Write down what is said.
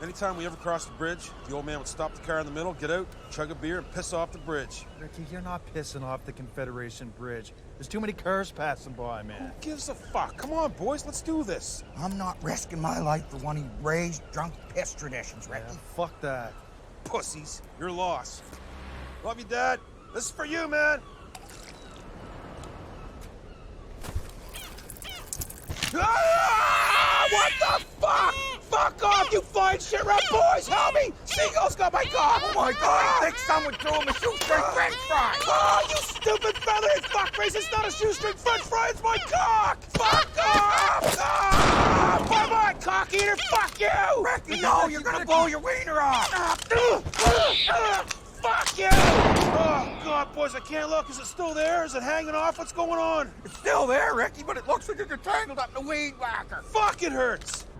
Anytime we ever crossed the bridge, the old man would stop the car in the middle, get out, chug a beer, and piss off the bridge. Ricky, you're not pissing off the Confederation Bridge. There's too many cars passing by, man. Who gives a fuck? Come on, boys, let's do this. I'm not risking my life for one of you raised, drunk, piss traditions, Ricky. Yeah, fuck that. Pussies, you're lost. Love you, Dad. This is for you, man. Ah! What the fuck? Fuck off, you flying shit rat boys! Help me! Seagull's got my cock! Oh my God, I think someone threw him a shoestring french fry! Oh, you stupid feathered fuckface! It's not a shoestring french fry, it's my cock! Fuck off! Ah! Come on, cock eater, fuck you! Ricky, no, you're gonna blow your wiener off! Fuck you! Oh, God, boys, I can't look. Is it still there? Is it hanging off? What's going on? It's still there, Ricky, but it looks like you're tangled up in a weed whacker. Fuck, it hurts!